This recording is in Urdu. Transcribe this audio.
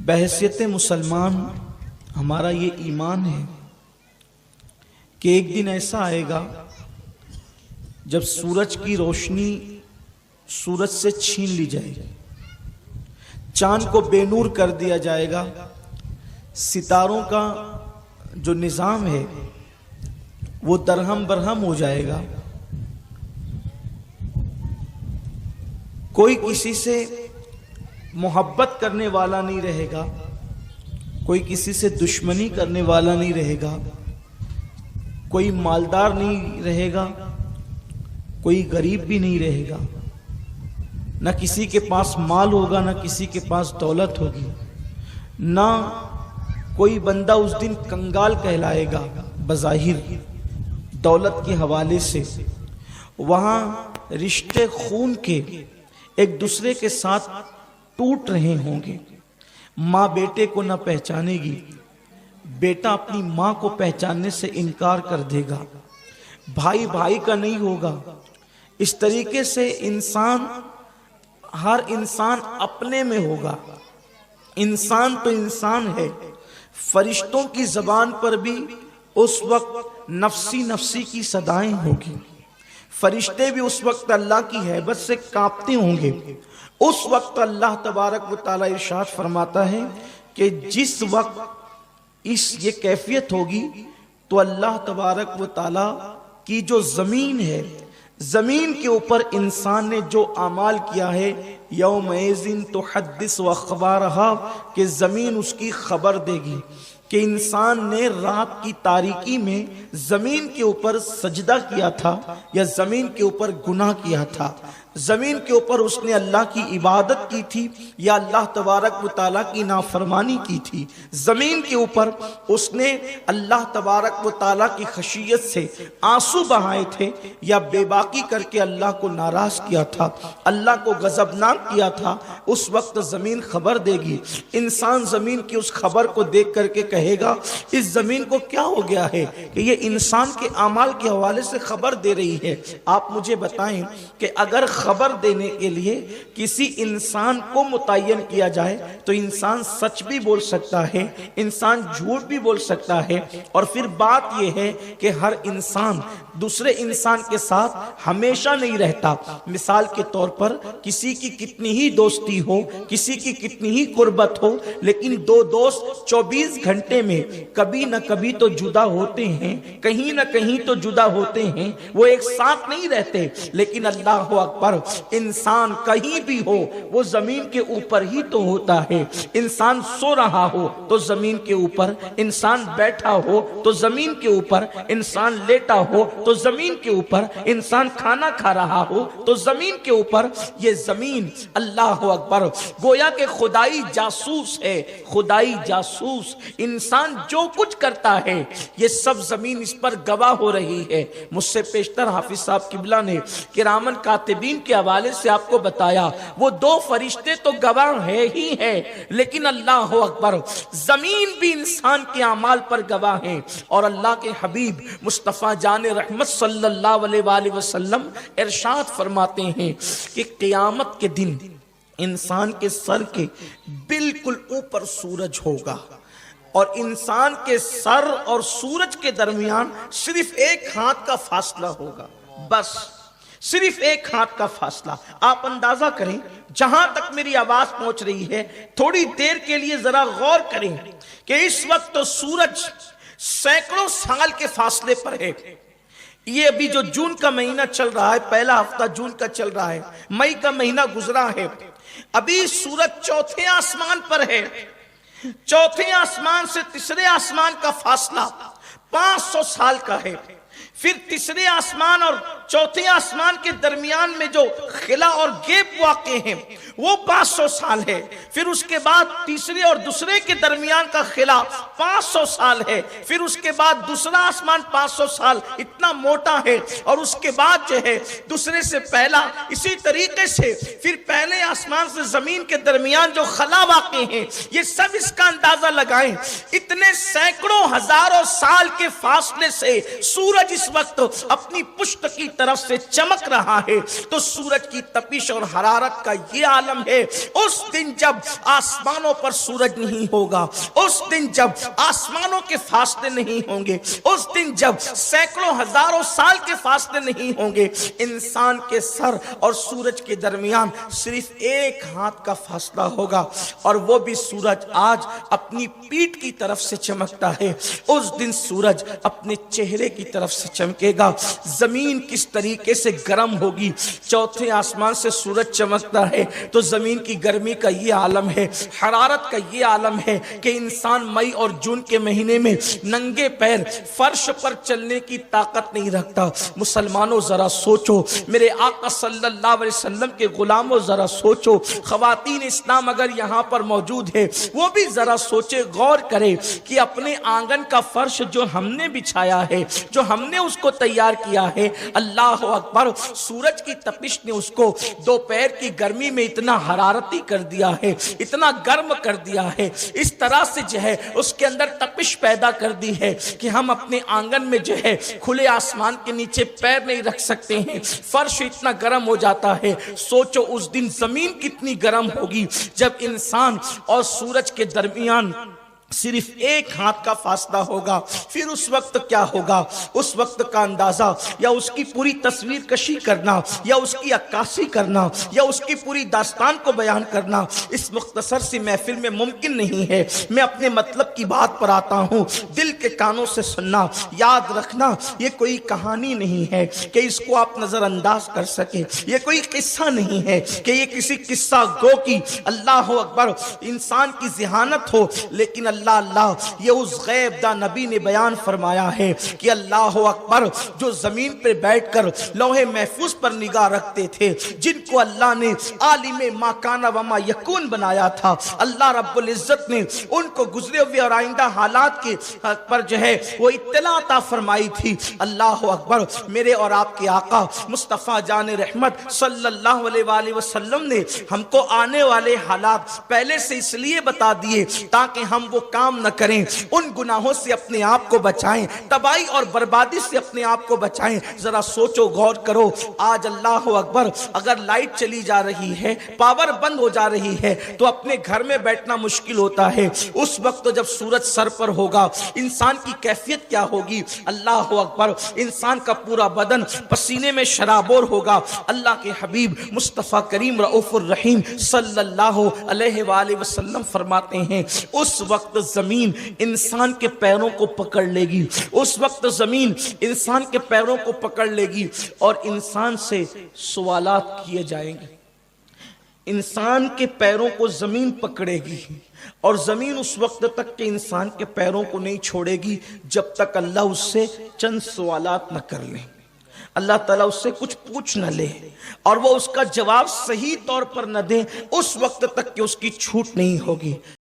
بحیثیت مسلمان ہمارا یہ ایمان ہے کہ ایک دن ایسا آئے گا جب سورج کی روشنی سورج سے چھین لی جائے گی، چاند کو بے نور کر دیا جائے گا، ستاروں کا جو نظام ہے وہ درہم برہم ہو جائے گا، کوئی کسی سے محبت کرنے والا نہیں رہے گا، کوئی کسی سے دشمنی کرنے والا نہیں رہے گا، کوئی مالدار نہیں رہے گا، کوئی غریب بھی نہیں رہے گا، نہ کسی کے پاس مال ہوگا نہ کسی کے پاس دولت ہوگی، نہ کوئی بندہ اس دن کنگال کہلائے گا بظاہر دولت کے حوالے سے۔ وہاں رشتے خون کے ایک دوسرے کے ساتھ ٹوٹ رہے ہوں گے، ماں بیٹے کو نہ پہچانے گی، بیٹا اپنی ماں کو پہچاننے سے انکار کر دے گا، بھائی بھائی کا نہیں ہوگا۔ اس طریقے سے ہر انسان اپنے میں ہوگا۔ انسان تو انسان ہے، فرشتوں کی زبان پر بھی اس وقت نفسی نفسی کی صدائیں ہوگی، فرشتے بھی اس وقت اللہ کی ہیبت سے کانپتے ہوں گے۔ اس وقت اللہ تبارک و تعالی ارشاد فرماتا ہے کہ جس وقت یہ کیفیت ہوگی تو اللہ تبارک و تعالی کی جو زمین ہے، زمین کے اوپر انسان نے جو اعمال کیا ہے، یومئذ تحدث اخبارہا، کہ زمین اس کی خبر دے گی کہ انسان نے رات کی تاریکی میں زمین کے اوپر سجدہ کیا تھا یا زمین کے اوپر گناہ کیا تھا، زمین کے اوپر اس نے اللہ کی عبادت کی تھی یا اللہ تبارک و تعالیٰ کی نافرمانی کی تھی، زمین کے اوپر اس نے اللہ تبارک و تعالیٰ کی خشیت سے آنسو بہائے تھے یا بے باکی کر کے اللہ کو ناراض کیا تھا، اللہ کو غضبناک کیا تھا۔ اس وقت زمین خبر دے گی، انسان زمین کی اس خبر کو دیکھ کر کے کہے گا اس زمین کو کیا ہو گیا ہے کہ یہ انسان کے اعمال کے حوالے سے خبر دے رہی ہے۔ آپ مجھے بتائیں کہ اگر خبر دینے کے لیے کسی انسان کو متعین کیا جائے تو انسان سچ بھی بول سکتا ہے، انسان جھوٹ بھی بول سکتا ہے، اور پھر بات یہ ہے کہ ہر انسان دوسرے انسان کے ساتھ ہمیشہ نہیں رہتا۔ مثال کے طور پر کسی کی کتنی ہی دوستی ہو، کسی کی کتنی ہی قربت ہو، لیکن دو دوست 24 گھنٹے میں کبھی نہ کبھی تو جدا ہوتے ہیں، کہیں نہ کہیں تو جدا ہوتے ہیں، وہ ایک ساتھ نہیں رہتے۔ لیکن اللہ اکبر، انسان کہیں بھی ہو وہ زمین کے اوپر ہی تو ہوتا ہے۔ انسان سو رہا ہو تو زمین کے اوپر، انسان بیٹھا ہو تو زمین کے اوپر، انسان لیٹا ہو تو زمین کے اوپر، انسان کھانا کھا رہا ہو تو زمین کے اوپر۔ یہ زمین اللہ اکبر گویا کہ خدائی جاسوس ہے، خدائی جاسوس۔ انسان جو کچھ کرتا ہے یہ سب زمین اس پر گواہ ہو رہی ہے۔ مجھ سے پیشتر حافظ صاحب قبلہ نے کرامن کاتبین کے حوالے سے آپ کو بتایا، وہ دو فرشتے تو گواہ ہے ہی ہے، لیکن اللہ اکبر زمین بھی انسان کے اعمال پر گواہ ہے۔ اور اللہ کے حبیب مصطفیٰ جان رحمت صلی اللہ علیہ وآلہ وسلم ارشاد فرماتے ہیں کہ قیامت کے دن انسان کے سر کے بالکل اوپر سورج ہوگا، اور انسان کے سر اور سورج کے درمیان صرف ایک ہاتھ کا فاصلہ ہوگا، بس صرف ایک ہاتھ کا فاصلہ۔ آپ اندازہ کریں، جہاں تک میری آواز پہنچ رہی ہے تھوڑی دیر کے لیے ذرا غور کریں کہ اس وقت تو سورج سینکڑوں سال کے فاصلے پر ہے۔ یہ ابھی جو جون کا مہینہ چل رہا ہے، پہلا ہفتہ جون کا چل رہا ہے، مئی کا مہینہ گزرا ہے، ابھی سورج چوتھے آسمان پر ہے۔ چوتھے آسمان سے تیسرے آسمان کا فاصلہ 500 سال کا ہے۔ پھر تیسرے آسمان اور چوتھے آسمان کے درمیان میں جو خلا اور گیپ واقع ہیں وہ 500 سال ہے۔ پھر اس کے بعد تیسرے اور دوسرے کے درمیان کا خلا 500 سال ہے۔ پھر اس کے بعد دوسرا آسمان 500 سال اتنا موٹا ہے، اور اس کے بعد جو ہے دوسرے سے پہلا، اسی طریقے سے پھر پہلے آسمان سے زمین کے درمیان جو خلا واقع ہیں، یہ سب اس کا اندازہ لگائیں۔ اتنے سینکڑوں ہزاروں سال کے فاصلے سے سورج اس وقت اپنی پشت کی طرف سے چمک رہا ہے تو سورج کی تپش اور حرارت کا یہ عالم ہے. اس دن جب آسمانوں پر سورج نہیں ہوگا، اس دن جب آسمانوں کے فاصلے نہیں ہوں گے، اس دن جب سینکڑوں ہزاروں سال کے فاصلے نہیں ہوں گے، انسان کے سر اور سورج کے درمیان صرف ایک ہاتھ کا فاصلہ ہوگا، اور وہ بھی سورج آج اپنی پیٹھ کی طرف سے چمکتا ہے، اس دن سورج اپنے چہرے کی طرف سے چمکے گا. زمین کس طریقے سے گرم ہوگی، چوتھے آسمان سے سورج چمکتا ہے تو زمین کی گرمی کا یہ عالم ہے، حرارت کا یہ عالم ہے کہ انسان مئی اور جون کے مہینے میں ننگے پیر فرش پر چلنے کی طاقت نہیں رکھتا. مسلمانوں ذرا سوچو، میرے آقا صلی اللہ علیہ وسلم کے غلاموں ذرا سوچو، خواتین اسلام اگر یہاں پر موجود ہے وہ بھی ذرا سوچے، غور کرے کہ اپنے آنگن کا فرش جو ہم نے بچھایا ہے، جو ہم نے اس کو تیار کیا ہے، اللہ اکبر، سورج کی تپش نے اس کو دوپہر کی گرمی میں اتنا حرارتی کر دیا ہے، اتنا گرم کر دیا ہے، اس طرح سے جو ہے اس کے اندر تپش پیدا کر دی ہے کہ ہم اپنے آنگن میں جو ہے کھلے آسمان کے نیچے پیر نہیں رکھ سکتے ہیں، فرش اتنا گرم ہو جاتا ہے. سوچو اس دن زمین کتنی گرم ہوگی جب انسان اور سورج کے درمیان صرف ایک ہاتھ کا فاصلہ ہوگا. پھر اس وقت کیا ہوگا، اس وقت کا اندازہ یا اس کی پوری تصویر کشی کرنا یا اس کی عکاسی کرنا یا اس کی پوری داستان کو بیان کرنا اس مختصر سی محفل میں ممکن نہیں ہے. میں اپنے مطلب کی بات پر آتا ہوں، دل کے کانوں سے سننا، یاد رکھنا یہ کوئی کہانی نہیں ہے کہ اس کو آپ نظر انداز کر سکیں، یہ کوئی قصہ نہیں ہے کہ یہ کسی قصہ گو کی اللہ اکبر انسان کی ذہانت ہو، لیکن اللہ یہ اس غیب دا نبی نے بیان فرمایا ہے کہ اللہ اکبر جو زمین پر بیٹھ کر لوح محفوظ پر نگاہ رکھتے تھے، جن کو اللہ نے عالم ما کان و ما یکون بنایا تھا، اللہ رب العزت نے ان کو گزرے ہوئے اور آئندہ حالات کے پر جو ہے وہ اطلاع عطا فرمائی تھی. اللہ اکبر، میرے اور آپ کے آقا مصطفیٰ جان رحمت صلی اللہ علیہ وآلہ وسلم نے ہم کو آنے والے حالات پہلے سے اس لیے بتا دیے تاکہ ہم وہ کام نہ کریں، ان گناہوں سے اپنے آپ کو بچائیں، تباہی اور بربادی سے اپنے آپ کو بچائیں. ذرا سوچو، غور کرو، آج اللہ اکبر اگر لائٹ چلی جا رہی ہے، پاور بند ہو جا رہی ہے تو اپنے گھر میں بیٹھنا مشکل ہوتا ہے. اس وقت جب سورج سر پر ہوگا انسان کی کیفیت کیا ہوگی؟ اللہ اکبر، انسان کا پورا بدن پسینے میں شرابور ہوگا. اللہ کے حبیب مصطفیٰ کریم رؤوف الرحیم صلی اللہ علیہ وآلہ وسلم فرماتے ہیں اس وقت زمین انسان کے پیروں کو پکڑ لے گی، اس وقت زمین انسان کے پیروں کو پکڑ لے گی اور انسان سے سوالات کیے جائیں گے. انسان کے پیروں کو زمین پکڑے گی اور زمین اس وقت تک کہ انسان کے پیروں کو نہیں چھوڑے گی جب تک اللہ اس سے چند سوالات نہ کر لے، اللہ تعالیٰ اس سے کچھ پوچھ نہ لے اور وہ اس کا جواب صحیح طور پر نہ دے، اس وقت تک کہ اس کی چھوٹ نہیں ہوگی.